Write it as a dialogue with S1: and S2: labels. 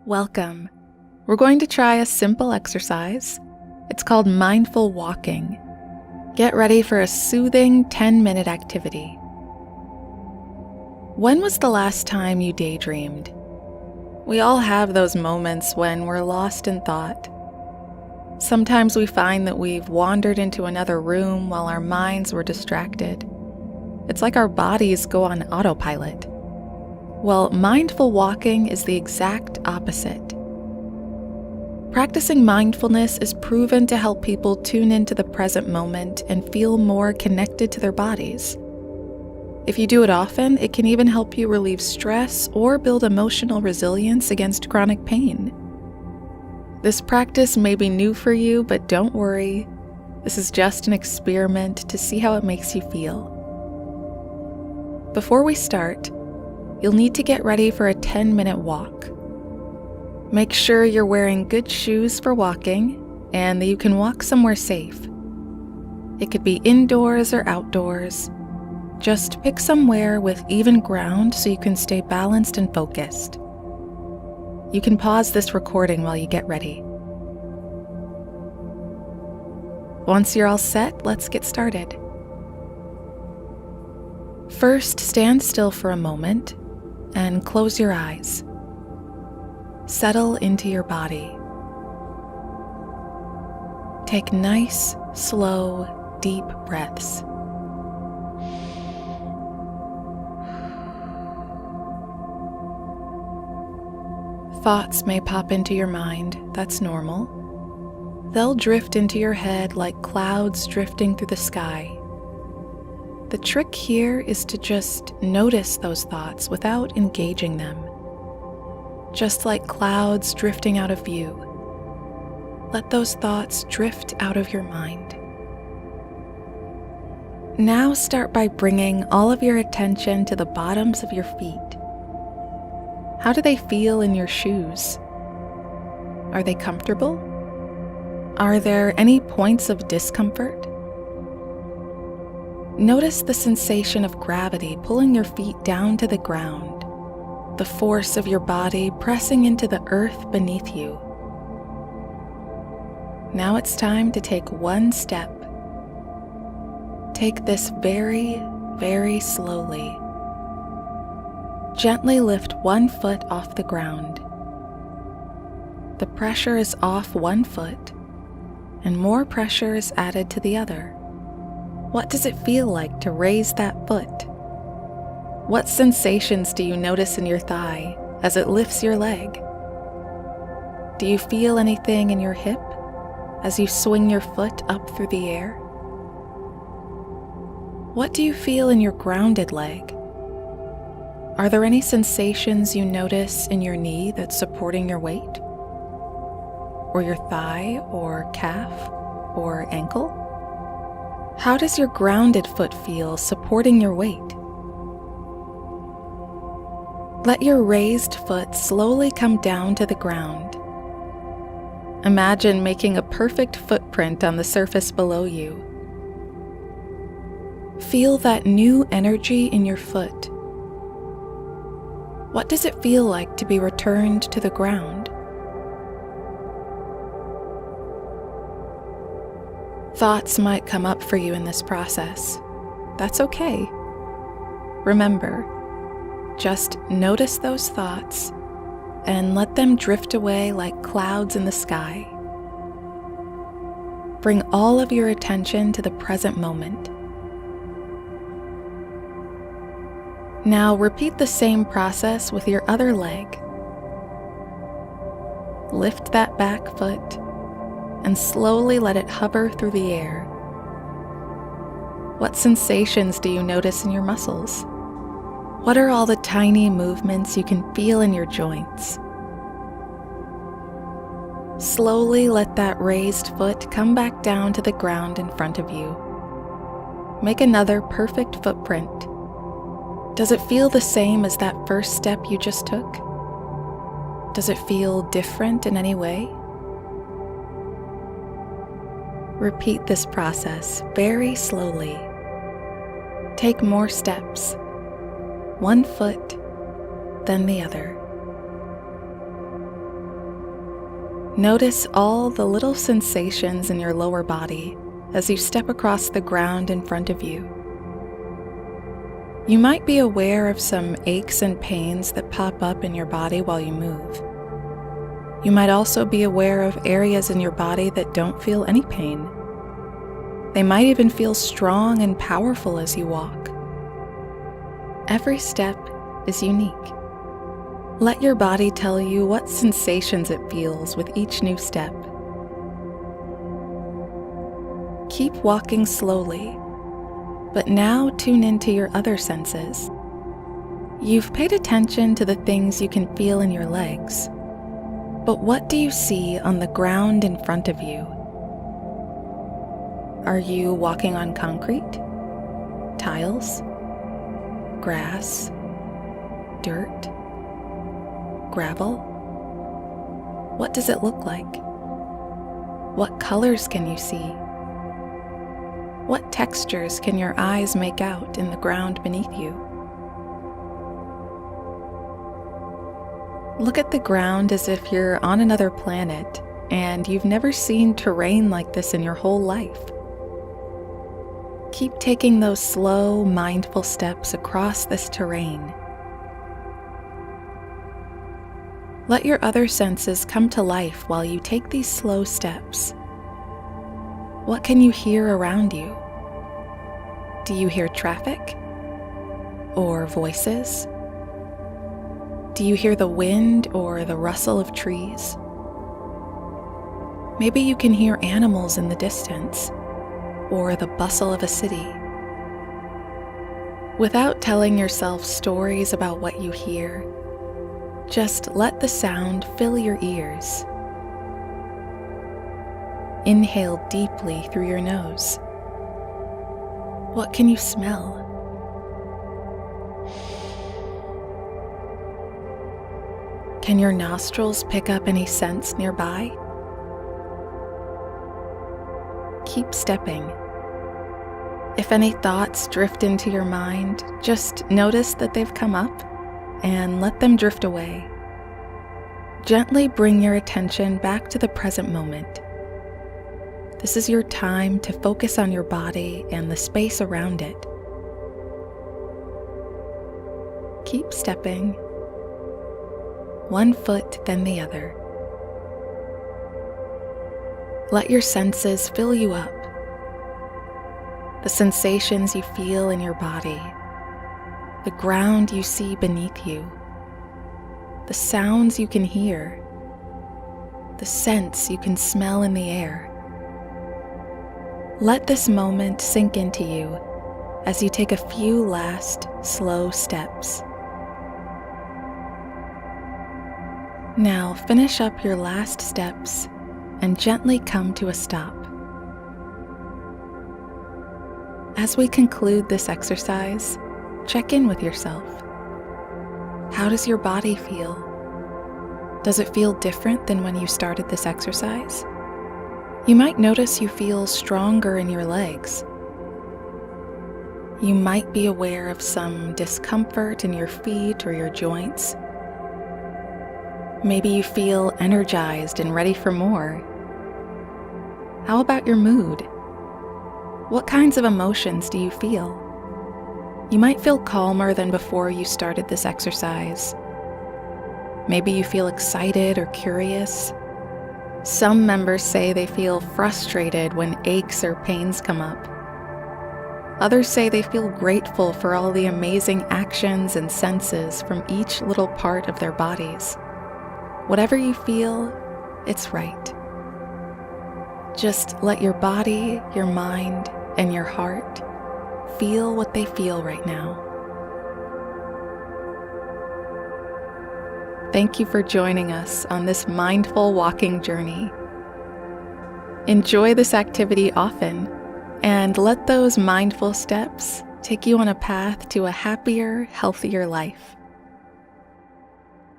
S1: Welcome. We're going to try a simple exercise. It's called mindful walking. Get ready for a soothing 10-minute activity. When was the last time you daydreamed? We all have those moments when we're lost in thought. Sometimes we find that we've wandered into another room while our minds were distracted. It's like our bodies go on autopilot. Well, mindful walking is the exact opposite. Practicing mindfulness is proven to help people tune into the present moment and feel more connected to their bodies. If you do it often, it can even help you relieve stress or build emotional resilience against chronic pain. This practice may be new for you, but don't worry. This is just an experiment to see how it makes you feel. Before we start, you'll need to get ready for a 10-minute walk. Make sure you're wearing good shoes for walking and that you can walk somewhere safe. It could be indoors or outdoors. Just pick somewhere with even ground so you can stay balanced and focused. You can pause this recording while you get ready. Once you're all set, let's get started. First, stand still for a moment and close your eyes. Settle into your body. Take nice, slow, deep breaths. Thoughts may pop into your mind, that's normal. They'll drift into your head like clouds drifting through the sky. The trick here is to just notice those thoughts without engaging them. Just like clouds drifting out of view. Let those thoughts drift out of your mind. Now start by bringing all of your attention to the bottoms of your feet. How do they feel in your shoes? Are they comfortable? Are there any points of discomfort? Notice the sensation of gravity pulling your feet down to the ground, the force of your body pressing into the earth beneath you. Now it's time to take one step. Take this very, very slowly. Gently lift one foot off the ground. The pressure is off one foot, and more pressure is added to the other. What does it feel like to raise that foot? What sensations do you notice in your thigh as it lifts your leg? Do you feel anything in your hip as you swing your foot up through the air? What do you feel in your grounded leg? Are there any sensations you notice in your knee that's supporting your weight? Or your thigh, or calf, or ankle? How does your grounded foot feel supporting your weight? Let your raised foot slowly come down to the ground. Imagine making a perfect footprint on the surface below you. Feel that new energy in your foot. What does it feel like to be returned to the ground? Thoughts might come up for you in this process. That's okay. Remember, just notice those thoughts and let them drift away like clouds in the sky. Bring all of your attention to the present moment. Now repeat the same process with your other leg. Lift that back foot and slowly let it hover through the air. What sensations do you notice in your muscles? What are all the tiny movements you can feel in your joints? Slowly let that raised foot come back down to the ground in front of you. Make another perfect footprint. Does it feel the same as that first step you just took? Does it feel different in any way? Repeat this process very slowly. Take more steps, one foot, then the other. Notice all the little sensations in your lower body as you step across the ground in front of you. You might be aware of some aches and pains that pop up in your body while you move. You might also be aware of areas in your body that don't feel any pain. They might even feel strong and powerful as you walk. Every step is unique. Let your body tell you what sensations it feels with each new step. Keep walking slowly, but now tune into your other senses. You've paid attention to the things you can feel in your legs, but what do you see on the ground in front of you? Are you walking on concrete, tiles, grass, dirt, gravel? What does it look like? What colors can you see? What textures can your eyes make out in the ground beneath you? Look at the ground as if you're on another planet and you've never seen terrain like this in your whole life. Keep taking those slow, mindful steps across this terrain. Let your other senses come to life while you take these slow steps. What can you hear around you? Do you hear traffic? Or voices? Do you hear the wind or the rustle of trees? Maybe you can hear animals in the distance, or the bustle of a city. Without telling yourself stories about what you hear, just let the sound fill your ears. Inhale deeply through your nose. What can you smell? Can your nostrils pick up any scents nearby? Keep stepping. If any thoughts drift into your mind, just notice that they've come up and let them drift away. Gently bring your attention back to the present moment. This is your time to focus on your body and the space around it. Keep stepping, one foot then the other. Let your senses fill you up. The sensations you feel in your body, the ground you see beneath you, the sounds you can hear, the scents you can smell in the air. Let this moment sink into you as you take a few last slow steps. Now finish up your last steps and gently come to a stop. As we conclude this exercise, check in with yourself. How does your body feel? Does it feel different than when you started this exercise? You might notice you feel stronger in your legs. You might be aware of some discomfort in your feet or your joints. Maybe you feel energized and ready for more. How about your mood? What kinds of emotions do you feel? You might feel calmer than before you started this exercise. Maybe you feel excited or curious. Some members say they feel frustrated when aches or pains come up. Others say they feel grateful for all the amazing actions and senses from each little part of their bodies. Whatever you feel, it's right. Just let your body, your mind, and your heart feel what they feel right now. Thank you for joining us on this mindful walking journey. Enjoy this activity often, and let those mindful steps take you on a path to a happier, healthier life.